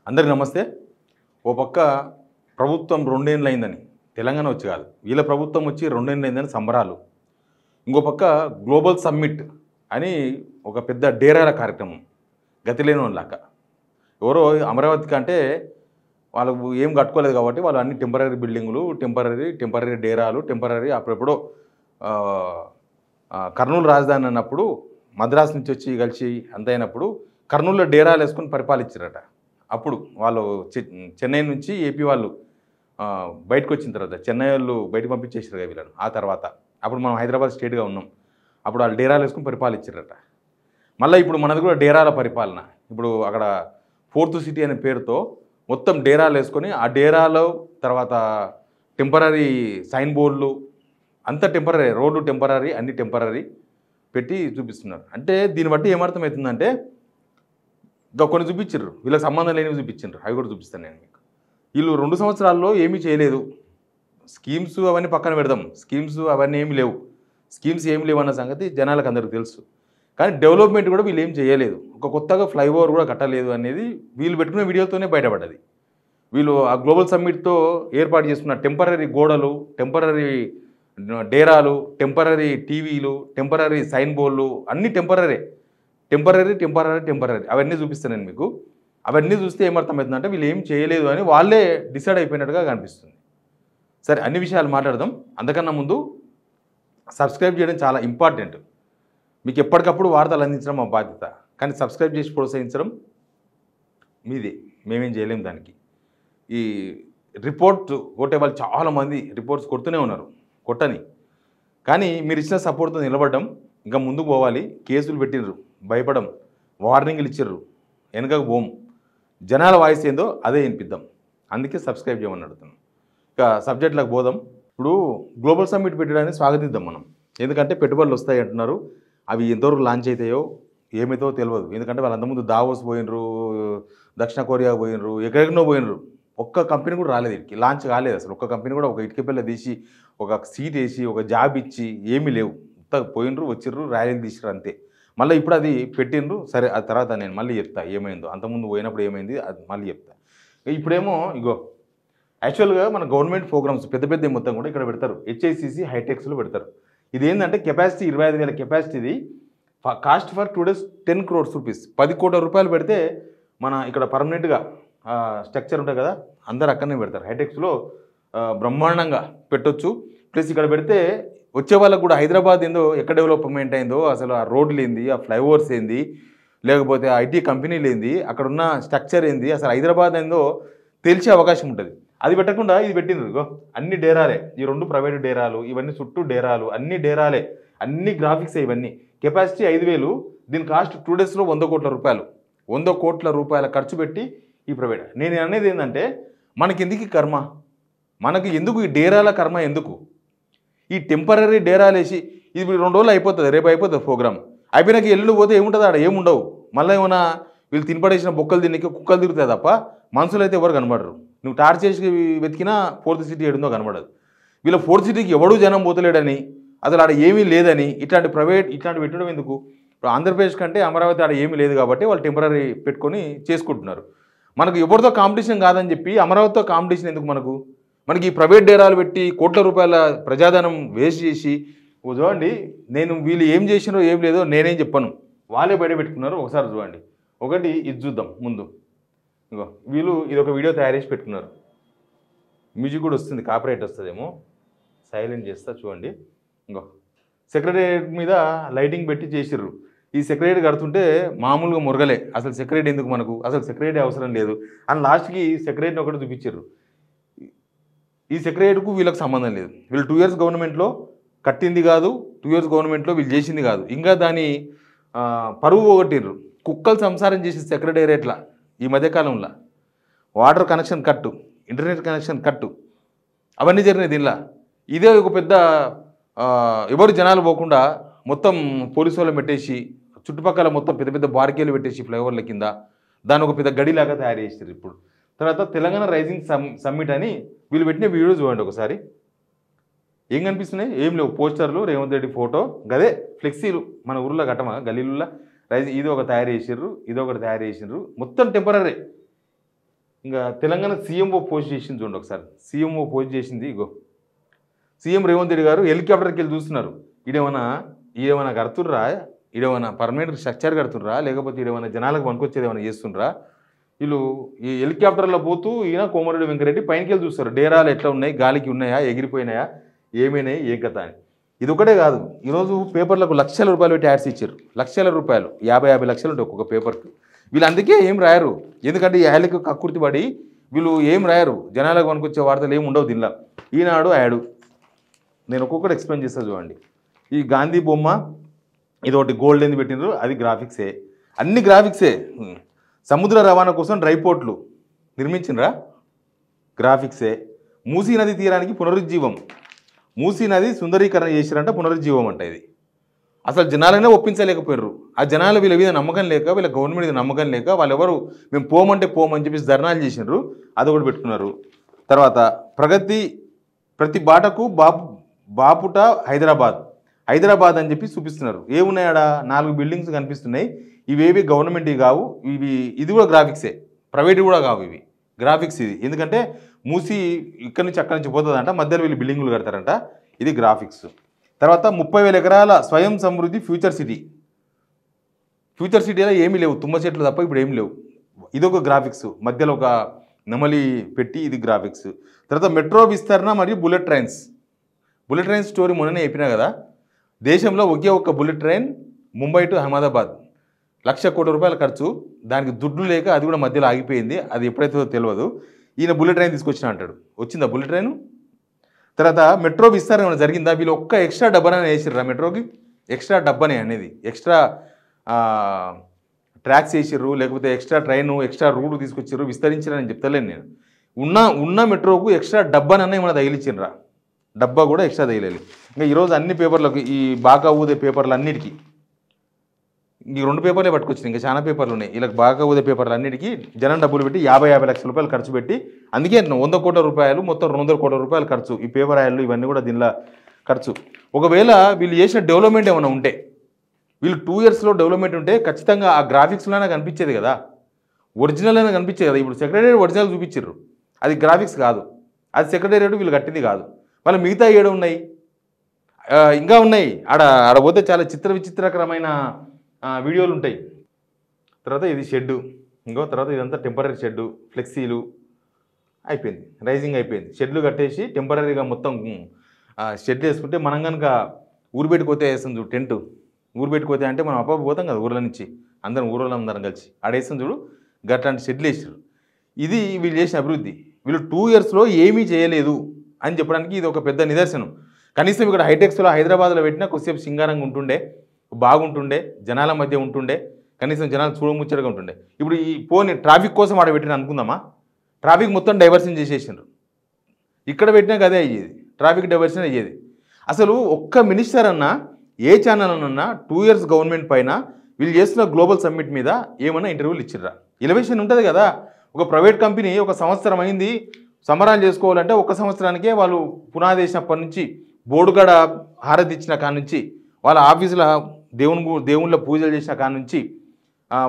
అందరికీ నమస్తే. ఓ పక్క ప్రభుత్వం 2 ఏళ్ళు అయిందని, తెలంగాణ వచ్చి కాదు, వీళ్ళ ప్రభుత్వం వచ్చి 2 ఏళ్ళు అయిందని సంబరాలు. ఇంకో పక్క గ్లోబల్ సమ్మిట్ అని ఒక పెద్ద డేరాల కార్యక్రమం, గతిలేని వాళ్ళాక. ఎవరో అమరావతికి అంటే వాళ్ళకు ఏం కట్టుకోలేదు కాబట్టి వాళ్ళు అన్ని టెంపరీ బిల్డింగులు, టెంపరీ డేరాలు, అప్పుడెప్పుడో కర్నూలు రాజధాని అన్నప్పుడు మద్రాసు నుంచి వచ్చి కలిసి అంత అయినప్పుడు కర్నూలులో డేరాలు వేసుకొని పరిపాలించారట. అప్పుడు వాళ్ళు చెన్నై నుంచి ఏపీ వాళ్ళు బయటకు వచ్చిన తర్వాత చెన్నై వాళ్ళు బయటకు పంపించేసారు వీళ్ళను. ఆ తర్వాత అప్పుడు మనం హైదరాబాద్ స్టేట్గా ఉన్నాం. అప్పుడు వాళ్ళు డేరాలు వేసుకొని పరిపాలించారట. మళ్ళీ ఇప్పుడు మనది కూడా డేరాల పరిపాలన. ఇప్పుడు అక్కడ 4th సిటీ అనే పేరుతో మొత్తం డేరాలు వేసుకొని ఆ డేరాలో తర్వాత టెంపరీ సైన్ బోర్డులు అంతా టెంపరీ, రోడ్లు టెంపరీ, అన్ని టెంపరీ పెట్టి చూపిస్తున్నారు. అంటే దీన్ని బట్టి ఏమర్థమవుతుందంటే ఇంకా కొన్ని చూపించారు, వీళ్ళకి సంబంధం లేనివి చూపించారు. అవి కూడా చూపిస్తాను నేను మీకు. వీళ్ళు 2 సంవత్సరాల్లో ఏమీ చేయలేదు. స్కీమ్స్ అవన్నీ పక్కన పెడదాం, స్కీమ్స్ అవన్నీ ఏమి లేవు. స్కీమ్స్ ఏమి లేవు అన్న సంగతి జనాలకు అందరికీ తెలుసు. కానీ డెవలప్మెంట్ కూడా వీళ్ళు ఏం చేయలేదు. ఒక కొత్తగా ఫ్లైఓవర్ కూడా కట్టలేదు అనేది వీళ్ళు పెట్టుకునే వీడియోతోనే బయటపడ్డది. వీళ్ళు ఆ గ్లోబల్ సమ్మిట్తో ఏర్పాటు చేసుకున్న టెంపరీ గోడలు, టెంపరీ డేరాలు, టెంపరీ టీవీలు, టెంపరీ సైన్ బోర్డులు అన్నీ టెంపరీ అవన్నీ చూపిస్తాను నేను మీకు. అవన్నీ చూస్తే ఏమర్థమవుతుందంటే వీళ్ళు ఏం చేయలేదు అని వాళ్ళే డిసైడ్ అయిపోయినట్టుగా కనిపిస్తుంది. సరే, అన్ని విషయాలు మాట్లాడదాం. అంతకన్నా ముందు సబ్స్క్రైబ్ చేయడం చాలా ఇంపార్టెంట్. మీకు ఎప్పటికప్పుడు వార్తలు అందించడం మా బాధ్యత. కానీ సబ్స్క్రైబ్ చేసి ప్రోత్సహించడం మీది, మేమేం చేయలేము దానికి. ఈ రిపోర్ట్ కొట్టే వాళ్ళు చాలామంది రిపోర్ట్స్ కొడుతూనే ఉన్నారు, కొట్టని. కానీ మీరు ఇచ్చిన సపోర్ట్తో నిలబడడం, ఇంకా ముందుకు పోవాలి. కేసులు పెట్టినరు, భయపడం, వార్నింగ్లు ఇచ్చారు, వెనకకు పోం. జనాల వాయిస్ ఏందో అదే వినిపిద్దాం. అందుకే సబ్స్క్రైబ్ చేయమని అడుగుతున్నాం. ఇక సబ్జెక్టులకు పోదాం. ఇప్పుడు గ్లోబల్ సమ్మిట్ పెట్టడానికి స్వాగతిద్దాం మనం. ఎందుకంటే పెట్టుబడులు వస్తాయి అంటున్నారు. అవి ఎంతవరకు లాంచ్ అవుతాయో ఏమైతే తెలియదు. ఎందుకంటే వాళ్ళు అంతకుముందు దావోస్ పోయినరు, దక్షిణ కొరియా పోయినరు, ఎక్కడెక్కడో పోయినరు. ఒక్క కంపెనీ కూడా రాలేదు, ఇటుకి లాంచ్ కాలేదు అసలు. ఒక్క కంపెనీ కూడా ఒక ఇటుక పిల్ల తీసి ఒక సీట్ వేసి ఒక జాబ్ ఇచ్చి ఏమీ లేవు. పోయినరు, వచ్చిర్రు, ర్యాలీలు తీసిర్రు, అంతే. మళ్ళీ ఇప్పుడు అది పెట్టిండ్రు. సరే, ఆ తర్వాత నేను మళ్ళీ చెప్తా ఏమైందో. అంతకుముందు పోయినప్పుడు ఏమైంది అది మళ్ళీ చెప్తా. ఇప్పుడేమో ఇగో యాక్చువల్గా మన గవర్నమెంట్ ప్రోగ్రామ్స్ పెద్ద మొత్తం కూడా ఇక్కడ పెడతారు. HICC హైటెక్స్లో పెడతారు. ఇది ఏంటంటే కెపాసిటీ 25,000 కెపాసిటీది. Cost for 2 days 10 crores rupees, 10 కోట్ల రూపాయలు పెడితే మన ఇక్కడ పర్మనెంట్గా స్ట్రక్చర్ ఉంటుంది కదా, అందరు అక్కడనే పెడతారు. హైటెక్స్లో బ్రహ్మాండంగా పెట్టొచ్చు. ప్లస్ ఇక్కడ పెడితే వచ్చే వాళ్ళకు కూడా హైదరాబాద్ ఏందో, ఎక్కడ డెవలప్మెంట్ అయిందో, అసలు ఆ రోడ్లు ఏంది, ఆ ఫ్లైఓవర్స్ ఏంది, లేకపోతే ఆ IT కంపెనీలు ఏంది, అక్కడ ఉన్న స్ట్రక్చర్ ఏంది, అసలు హైదరాబాద్ ఏందో తెలిసే అవకాశం ఉంటుంది. అది పెట్టకుండా ఇది పెట్టిండ్రు. అన్ని డేరాలే, ఈ 2 ప్రైవేట్ డేరాలు, ఇవన్నీ చుట్టూ డేరాలు, అన్ని డేరాలే, అన్ని గ్రాఫిక్స్. ఇవన్నీ కెపాసిటీ 5,000. దీని కాస్ట్ 2 daysలో 100 కోట్ల రూపాయలు. 100 కోట్ల రూపాయల ఖర్చు పెట్టి ఈ ప్రైవేట్. నేను అనేది ఏంటంటే మనకి ఎందుకు ఈ కర్మ, మనకి ఎందుకు ఈ డేరాల కర్మ, ఎందుకు ఈ టెంపరీ డేరాలు వేసి ఇది 2 రోజులు అయిపోతుంది, రేపు అయిపోతుంది ప్రోగ్రామ్. అయిపోయినాక ఎల్లుండి పోతే ఏముంటుంది, ఆడ ఏముండవు. మళ్ళీ ఏమైనా వీళ్ళు తినపడేసిన బొక్కలు తినక కుక్కలు తిరుగుతాయి తప్ప మనుషులు అయితే ఎవరు కనబడరు. నువ్వు టార్చ్ చేసి వెతికినా 4th సిటీ ఏడుందో కనబడదు. వీళ్ళ 4th సిటీకి ఎవడూ జనం పోతలేడని, అసలు ఆడ ఏమీ లేదని ఇట్లాంటి పెట్టడం ఎందుకు? ఇప్పుడు ఆంధ్రప్రదేశ్ కంటే అమరావతి ఆడ ఏమీ లేదు కాబట్టి వాళ్ళు టెంపరీ పెట్టుకొని చేసుకుంటున్నారు. మనకు ఎవరితో కాంపిటీషన్ కాదని చెప్పి అమరావతితో కాంపిటీషన్ ఎందుకు మనకి ఈ ప్రైవేట్ డేరాలు పెట్టి కోట్ల రూపాయల ప్రజాధనం వేస్ట్ చేసి. చూడండి, నేను వీళ్ళు ఏం చేసినారో ఏం లేదో నేనేం చెప్పను, వాళ్ళే బయట పెట్టుకున్నారు. ఒకసారి చూడండి. ఒకటి ఇది చూద్దాం ముందు. ఇంకో వీళ్ళు ఇది ఒక వీడియో తయారు చేసి పెట్టుకున్నారు. మ్యూజిక్ కూడా వస్తుంది, కాపీరైట్ వస్తుందేమో, సైలెంట్ చేస్తా చూడండి. ఇంకో సెక్రటేరియట్ మీద లైటింగ్ పెట్టి చేసిర్రు. ఈ సెక్రటరీ కడుతుంటే మామూలుగా మురగలే. అసలు సెక్రటరీ ఎందుకు మనకు, అసలు సెక్రటరీ అవసరం లేదు అని లాస్ట్కి సెక్రటరీని ఒకటి చూపించారు. ఈ సెక్రటరీకు వీళ్ళకి సంబంధం లేదు. వీళ్ళు 2 years గవర్నమెంట్లో కట్టింది కాదు, 2 years గవర్నమెంట్లో వీళ్ళు చేసింది కాదు. ఇంకా దాని పరువు పోగొట్టిర్రు. కుక్కలు సంసారం చేసే సెక్రటేరియట్లా ఈ మధ్యకాలంలో వాటర్ కనెక్షన్ కట్టు, ఇంటర్నెట్ కనెక్షన్ కట్టు, అవన్నీ జరిగినాయి దీనిలో. ఇదే ఒక పెద్ద ఎవరు జనాలు పోకుండా మొత్తం పోలీసు వాళ్ళని పెట్టేసి చుట్టుపక్కల మొత్తం పెద్ద బారికేలు పెట్టేసి ఫ్లైఓవర్ల కింద దాన్ని ఒక పెద్ద గడిలాగా తయారు చేసారు. ఇప్పుడు తర్వాత తెలంగాణ రైజింగ్ సమ్మిట్ అని వీళ్ళు పెట్టిన వీడియో చూడండి ఒకసారి. ఏం కనిపిస్తున్నాయి? ఏం లేవు. పోస్టర్లు, రేవంత్ రెడ్డి ఫోటో, గదే ఫ్లెక్సీలు. మన ఊర్లో గట్టమా గల్లీలలో రైజింగ్ ఇది ఒక తయారు చేసిర్రు, ఇది ఒకటి తయారు చేసిర్రు. మొత్తం టెంపరీ. ఇంకా తెలంగాణ సీఎంఓ పోస్ట్ చేసింది చూడండి ఒకసారి. సీఎంఓ పోస్ట్ చేసింది ఇగో. సీఎం రేవంత్ రెడ్డి గారు హెలికాప్టర్కి వెళ్ళి చూస్తున్నారు. ఈడేమన్నా కడుతుర్రా, ఈడేమన్నా పర్మనెంట్ స్ట్రక్చర్ కడుతుర్రా, లేకపోతే ఈడేమన్నా జనాలకు పనికొచ్చేది ఏమైనా చేస్తుండ్రా. వీళ్ళు ఈ హెలికాప్టర్లో పోతూ ఈయన కోమరెడ్డి వెంకరెడ్డి పైనకి వెళ్ళి చూస్తారు. డేరాలు ఎట్లా ఉన్నాయి, గాలికి ఉన్నాయా, ఎగిరిపోయినాయా, ఏమైనాయి, ఏ కథ అని. ఇది ఒకటే కాదు, ఈరోజు పేపర్లకు లక్షల రూపాయలు పెట్టి యాడ్స్ ఇచ్చారు. లక్షల రూపాయలు, 50 లక్షలు ఉంటాయి ఒక్కొక్క పేపర్కి. వీళ్ళు అందుకే ఏం రాయరు, ఎందుకంటే ఈ యాడ్లకు కక్కుర్తి పడి వీళ్ళు ఏం రాయరు. జనాలకు పనికొచ్చే వార్తలు ఏమి ఉండవు దీనిలో. ఈనాడు యాడు నేను ఒక్కొక్కటి ఎక్స్ప్లెయిన్ చేస్తా చూడండి. ఈ గాంధీ బొమ్మ ఇది ఒకటి గోల్డ్ ఎందుకు పెట్టినారు, అది గ్రాఫిక్సే, అన్ని గ్రాఫిక్సే. సముద్ర రవాణా కోసం డ్రై పోర్ట్లు నిర్మించినరా, గ్రాఫిక్సే. మూసీ నది తీరానికి పునరుజ్జీవం, మూసీ నది సుందరీకరణ చేసిరంట, పునరుజ్జీవం అంట. ఇది అసలు జనాలైనా ఒప్పించలేకపోయారు. ఆ జనాలు వీళ్ళ మీద నమ్మకం లేక, వీళ్ళ గవర్నమెంట్ మీద నమ్మకం లేక వాళ్ళు ఎవరు మేము పోమంటే పోమని చెప్పేసి ధర్నాలు చేసినారు. అదొకటి పెట్టుకున్నారు. తర్వాత ప్రతి బాటకు బాపుట హైదరాబాద్ అని చెప్పి చూపిస్తున్నారు. ఏమున్నాయి ఆడ 4 బిల్డింగ్స్ కనిపిస్తున్నాయి. ఇవేవి గవర్నమెంట్ కావు, ఇది కూడా గ్రాఫిక్సే, ప్రైవేట్ కూడా కావు, ఇవి గ్రాఫిక్స్. ఇది ఎందుకంటే మూసి ఇక్కడి నుంచి అక్కడి నుంచి పోతుందంట, మధ్యలో వీళ్ళు బిల్డింగులు కడతారంట. ఇది గ్రాఫిక్స్. తర్వాత 30,000 ఎకరాల స్వయం సమృద్ధి ఫ్యూచర్ సిటీలో ఏమీ లేవు, తుమ్మ చెట్లు తప్ప ఇప్పుడు ఏమి లేవు. ఇదొక గ్రాఫిక్స్, మధ్యలో ఒక నెమలి పెట్టి, ఇది గ్రాఫిక్స్. తర్వాత మెట్రో విస్తరణ మరియు బుల్లెట్ ట్రైన్స్ స్టోరీ మొన్ననే చెప్పినా కదా. దేశంలో ఒకే ఒక్క bullet train Mumbai to Ahmedabad, 1,00,000 కోట్ల రూపాయల ఖర్చు. దానికి దుడ్లు లేక అది కూడా మధ్యలో ఆగిపోయింది. అది ఎప్పుడైతే తెలియదు. ఈయన బుల్లెట్ ట్రైన్ తీసుకొచ్చిన అంటాడు. వచ్చిందా బుల్లెట్ ట్రైన్? తర్వాత మెట్రో విస్తరణ ఏమైనా జరిగిందా? వీళ్ళు ఒక్క ఎక్స్ట్రా డబ్బానే వేసిర్రా మెట్రోకి? ఎక్స్ట్రా డబ్బానే అనేది, ఎక్స్ట్రా ట్రాక్స్ వేసిర్రు, లేకపోతే ఎక్స్ట్రా ట్రైను, ఎక్స్ట్రా రూట్ తీసుకొచ్చారు, విస్తరించారని చెప్తలేను నేను. ఉన్న మెట్రోకు ఎక్స్ట్రా డబ్బానన్నా ఏమైనా తగిలిచ్చినరా? డబ్బా కూడా ఎక్స్ట్రా తగిలేదు. ఇంకా ఈరోజు అన్ని పేపర్లకు, ఈ బాగా ఊదే పేపర్లు అన్నిటికీ, ఈ 2 పేపర్లే పట్టుకొచ్చినాయి, ఇంకా చాలా పేపర్లు ఉన్నాయి. ఇలా బాగా ఊదే పేపర్లు అన్నిటికీ జనం డబ్బులు పెట్టి 50 లక్షల రూపాయలు ఖర్చు పెట్టి, అందుకే 100 కోట్ల రూపాయలు, మొత్తం 200 కోట్ల రూపాయలు ఖర్చు. ఈ పేపర్ ఆయిల్ ఇవన్నీ కూడా దీనిలో ఖర్చు. ఒకవేళ వీళ్ళు చేసిన డెవలప్మెంట్ ఏమైనా ఉంటే, వీళ్ళు 2 ఇయర్స్లో డెవలప్మెంట్ ఉంటే ఖచ్చితంగా ఆ గ్రాఫిక్స్లోనే కనిపించేది కదా, ఒరిజినల్ అయినా కనిపించేది కదా. ఇప్పుడు సెక్రటేరియట్ ఒరిజినల్ చూపించారు, అది గ్రాఫిక్స్ కాదు, అది సెక్రటేరియట్ వీళ్ళు కట్టింది కాదు. మళ్ళీ మిగతా 7 ఉన్నాయి, ఇంకా ఉన్నాయి. ఆడ పోతే చాలా విచిత్రకరమైన వీడియోలు ఉంటాయి. తర్వాత ఇది షెడ్డు, తర్వాత ఇదంతా టెంపరీ షెడ్డు, ఫ్లెక్సీలు అయిపోయింది, రైజింగ్ అయిపోయింది. షెడ్లు కట్టేసి టెంపరీగా మొత్తం షెడ్ వేసుకుంటే, మనం కనుక ఊరు పెట్టుకోతే వేస్తాం చూడు టెంట్. ఊరు పెట్టుకోతే అంటే మనం అప్ప పోతాం కదా ఊర్ల నుంచి, ఊరోళ్ళందరం కలిసి ఆడేస్తాం చూడు, గట్లాంటి షెడ్లు వేసారు. ఇది వీళ్ళు చేసిన అభివృద్ధి. వీళ్ళు 2 ఇయర్స్లో ఏమీ చేయలేదు అని చెప్పడానికి ఇది ఒక పెద్ద నిదర్శనం. కనీసం ఇక్కడ హైటెక్స్లో హైదరాబాద్లో పెట్టినా కొద్దిసేపు సింగారంగా ఉంటుండే, బాగుంటుండే, జనాల మధ్య ఉంటుండే, కనీసం జనాలు చూడముచ్చటగా ఉంటుండే. ఇప్పుడు ఈ పోనీ ట్రాఫిక్ కోసం ఆడ పెట్టిన అనుకుందామా, ట్రాఫిక్ మొత్తం డైవర్షన్ చేసేసిండ్రు. ఇక్కడ పెట్టినా అదే అయ్యేది, ట్రాఫిక్ డైవర్షన్ అయ్యేది. అసలు ఒక్క మినిస్టర్ అన్నా, ఏ ఛానల్ అన్నా 2 ఇయర్స్ గవర్నమెంట్ పైన వీళ్ళు చేస్తున్న గ్లోబల్ సమ్మిట్ మీద ఏమన్నా ఇంటర్వ్యూలు ఇచ్చిర్రా? ఎలివేషన్ ఉంటుంది కదా. ఒక ప్రైవేట్ కంపెనీ 1 సంవత్సరం అయింది సంబరాలు చేసుకోవాలంటే, 1 సంవత్సరానికే వాళ్ళు పునాది వేసినప్పటి నుంచి, బోర్డుగడ హారతి ఇచ్చిన కాడ నుంచి, వాళ్ళ ఆఫీసులో దేవుళ్ళ పూజలు చేసిన కాడ నుంచి,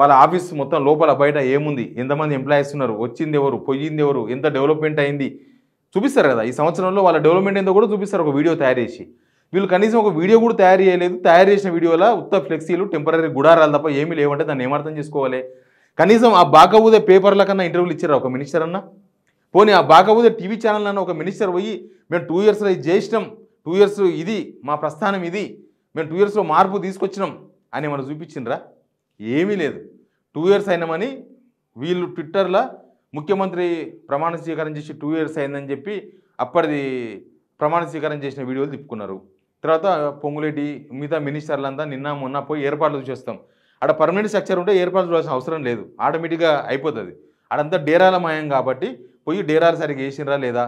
వాళ్ళ ఆఫీస్ మొత్తం లోపల బయట ఏముంది, ఎంతమంది ఎంప్లాయీస్ ఉన్నారు, వచ్చింది ఎవరు, పోయింది ఎవరు, ఎంత డెవలప్మెంట్ అయింది చూపిస్తారు కదా. ఈ సంవత్సరంలో వాళ్ళ డెవలప్మెంట్ ఏందో కూడా చూపిస్తారు ఒక వీడియో తయారు చేసి. వీళ్ళు కనీసం ఒక వీడియో కూడా తయారు చేయలేదు. తయారు చేసిన వీడియోలో ఉత్త ఫ్లెక్సీలు, టెంపరీ గుడారాలు తప్ప ఏమీ లేవంటే దాన్ని ఏమర్థం చేసుకోవాలి? కనీసం ఆ బాగా ఊదే పేపర్ల కన్నా ఇంటర్వ్యూలు ఇచ్చారా ఒక మినిస్టర్ అన్నా? పోనీ ఆ బాగా ఊదే టీవీ ఛానల్ అన్న ఒక మినిస్టర్ పోయి మేము 2 ఇయర్స్లో ఇది చేసినాం, 2 ఇయర్స్ ఇది మా ప్రస్థానం, ఇది మేము 2 ఇయర్స్లో మార్పు తీసుకొచ్చినాం అని మనం చూపించిండ్రా? ఏమీ లేదు. 2 ఇయర్స్ అయినామని వీళ్ళు ట్విట్టర్లో ముఖ్యమంత్రి ప్రమాణ స్వీకారం చేసి 2 ఇయర్స్ అయిందని చెప్పి అప్పటిది ప్రమాణ స్వీకారం చేసిన వీడియోలు తిప్పుకున్నారు. తర్వాత పొంగులేటి మిగతా మినిస్టర్లంతా నిన్న మొన్న పోయి ఏర్పాట్లు చూసేస్తాం. ఆడ పర్మనెంట్ స్ట్రక్చర్ ఉంటే ఏర్పాట్లు చూడాల్సిన అవసరం లేదు, ఆటోమేటిక్గా అయిపోతుంది. ఆడంతా డేరాల మయం కాబట్టి పోయి డేరాలు సరిగ్గా వేసినరా లేదా,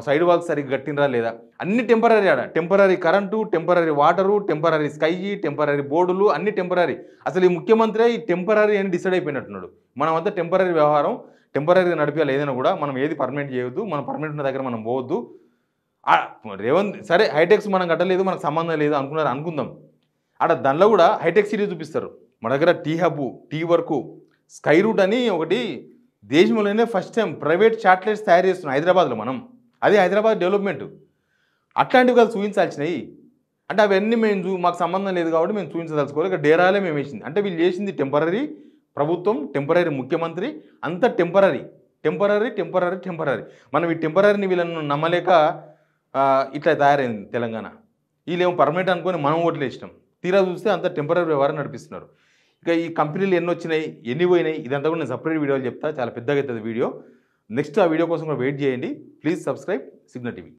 సైడ్ వాల్స్ సరిగ్గా కట్టినరా లేదా, అన్ని టెంపరీ. ఆడ temporary current, temporary water, temporary sky, temporary బోర్డులు, అన్ని టెంపరీ. అసలు ఈ ముఖ్యమంత్రి ఈ టెంపరీ అని డిసైడ్ అయిపోయినట్టున్నాడు. మనం అంతా టెంపరీ వ్యవహారం, టెంపరీగా నడిపేయాలి. ఏదైనా కూడా మనం ఏది పర్మనెంట్ చేయొద్దు, మనం పర్మనెంట్ ఉన్న దగ్గర మనం పోవద్దు. రేవంత్ సరే హైటెక్స్ మనం కట్టలేదు, మనకు సంబంధం లేదు అనుకుందాం. ఆడ దానిలో కూడా హైటెక్ సిటీ చూపిస్తారు. మన దగ్గర టీ హబ్, టీ వర్క్, స్కై రూట్ అని ఒకటి దేశంలోనే ఫస్ట్ టైం ప్రైవేట్ శాటిలైట్స్ తయారు చేస్తున్నాం హైదరాబాద్లో మనం. అది హైదరాబాద్ డెవలప్మెంట్. అట్లాంటివి కాదు చూపించాల్సినవి. అంటే అవన్నీ మాకు సంబంధం లేదు కాబట్టి మేము చూపించదలుచుకోవాలి. ఇక డేరాలే మేము వేసింది. అంటే వీళ్ళు చేసింది టెంపరరీ ప్రభుత్వం, టెంపరరీ ముఖ్యమంత్రి, అంత టెంపరరీ. మనం ఈ టెంపరరీని వీళ్ళను నమ్మలేక ఇట్లా తయారైంది తెలంగాణ. వీళ్ళేమో పర్మనెంట్ అనుకొని మనం ఓట్లు వేసినాం. తీరా చూస్తే అంత టెంపరరీ వ్యవహారం నడిపిస్తున్నారు. ఇక ఈ కంపెనీలు ఎన్ని వచ్చినాయి, ఎన్ని పోయినాయి, ఇదంతా కూడా నేను సపరేట్ వీడియోలు చెప్తా. చాలా పెద్దగా అవుతుంది వీడియో. నెక్స్ట్ ఆ వీడియో కోసం కూడా వెయిట్ చేయండి. Please subscribe signal TV.